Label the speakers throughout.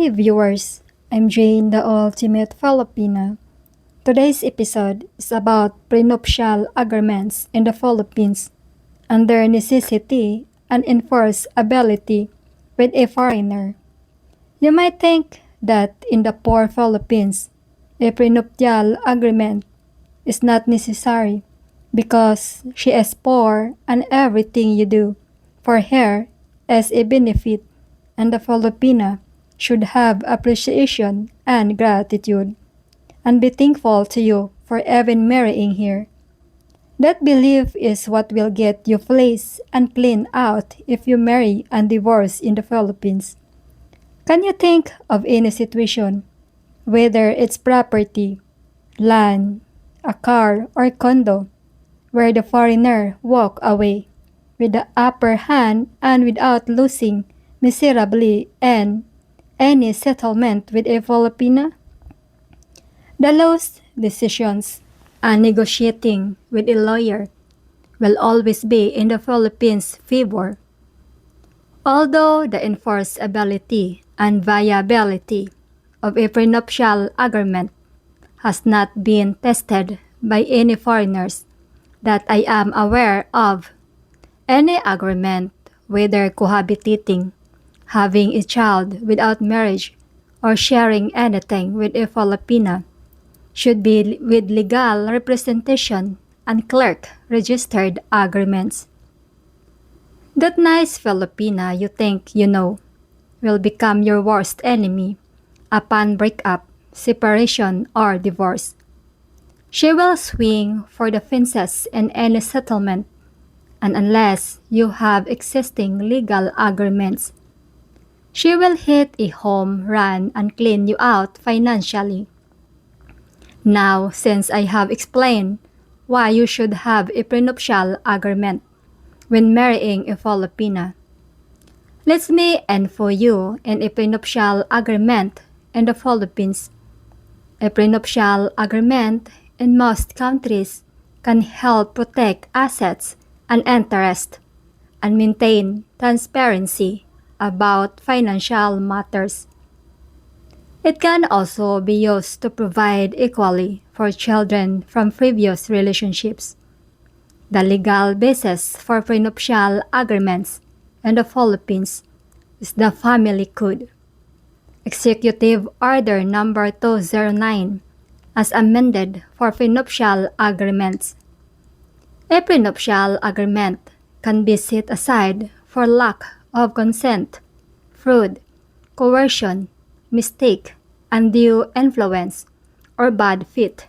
Speaker 1: Hi viewers, I'm Jane, the ultimate Filipina. Today's episode is about prenuptial agreements in the Philippines and their necessity and enforceability with a foreigner. You might think that in the poor Philippines, a prenuptial agreement is not necessary because she is poor and everything you do for her is a benefit, and the Filipina should have appreciation and gratitude and be thankful to you for even marrying here. That belief is what will get you fleeced and cleaned out if you marry and divorce in the Philippines. Can you think of any situation, whether it's property, land, a car, or condo, where the foreigner walk away with the upper hand and without losing miserably in any settlement with a Filipina? The law's decisions and negotiating with a lawyer will always be in the Philippines' favor. Although the enforceability and viability of a prenuptial agreement has not been tested by any foreigners that I am aware of, any agreement, whether cohabitating, having a child without marriage, or sharing anything with a Filipina, should be with legal representation and clerk-registered agreements. That nice Filipina you think you know will become your worst enemy upon breakup, separation, or divorce. She will swing for the fences in any settlement, and unless you have existing legal agreements, she will hit a home run and clean you out financially. Now, since I have explained why you should have a prenuptial agreement when marrying a Filipina, let me info you in a prenuptial agreement in the Philippines. A prenuptial agreement in most countries can help protect assets and interest and maintain transparency about financial matters. It can also be used to provide equally for children from previous relationships. The legal basis for prenuptial agreements in the Philippines is the Family Code. Executive Order Number 209 as amended for prenuptial agreements. A prenuptial agreement can be set aside for lack of consent, fraud, coercion, mistake, undue influence, or bad faith.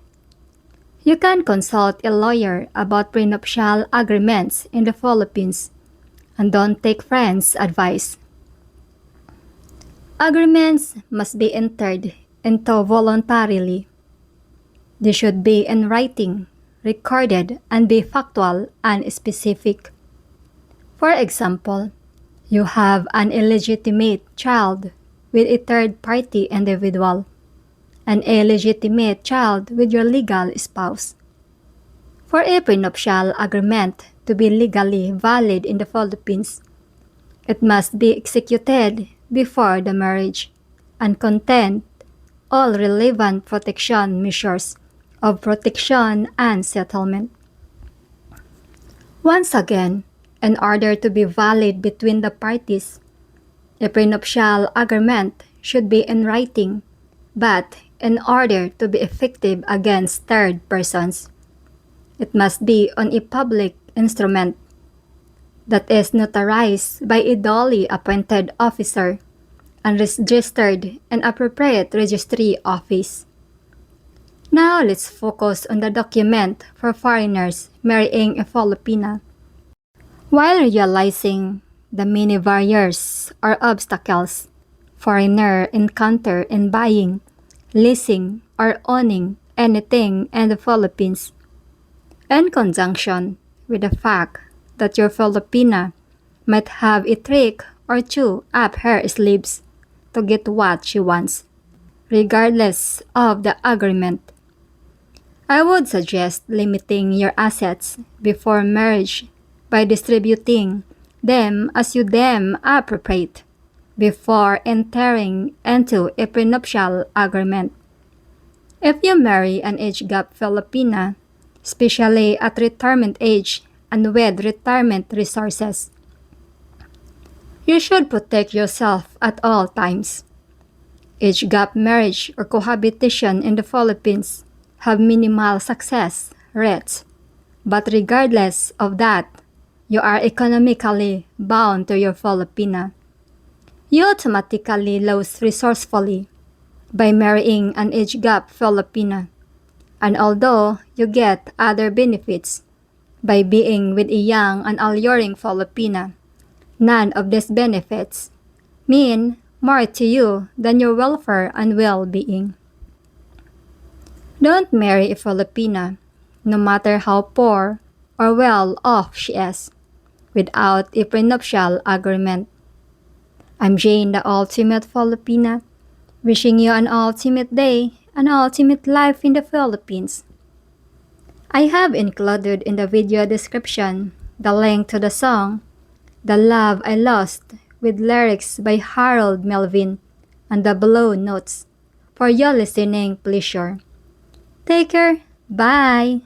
Speaker 1: You can consult a lawyer about prenuptial agreements in the Philippines and don't take friends' advice. Agreements must be entered into voluntarily. They should be in writing, recorded, and be factual and specific. For example, you have an illegitimate child with a third-party individual, an illegitimate child with your legal spouse. For a prenuptial agreement to be legally valid in the Philippines, it must be executed before the marriage and contain all relevant protection measures of protection and settlement. Once again, in order to be valid between the parties, a prenuptial agreement should be in writing, but in order to be effective against third persons, it must be on a public instrument that is notarized by a duly appointed officer and registered in appropriate registry office. Now let's focus on the document for foreigners marrying a Filipina. While realizing the many barriers or obstacles foreigners encounter in buying, leasing, or owning anything in the Philippines, in conjunction with the fact that your Filipina might have a trick or two up her sleeves to get what she wants, regardless of the agreement, I would suggest limiting your assets before marriage by distributing them as you deem appropriate, before entering into a prenuptial agreement. If you marry an age-gap Filipina, especially at retirement age and with retirement resources, you should protect yourself at all times. Age-gap marriage or cohabitation in the Philippines have minimal success rates, but regardless of that, you are economically bound to your Filipina. You automatically lose resourcefully by marrying an age-gap Filipina, and although you get other benefits by being with a young and alluring Filipina, none of these benefits mean more to you than your welfare and well-being. Don't marry a Filipina, no matter how poor or well off she is, without a prenuptial agreement. I'm Jane, the ultimate Filipina, wishing you an ultimate day, an ultimate life in the Philippines. I have included in the video description the link to the song The Love I Lost with lyrics by Harold Melvin and the below notes for your listening pleasure. Take care. Bye.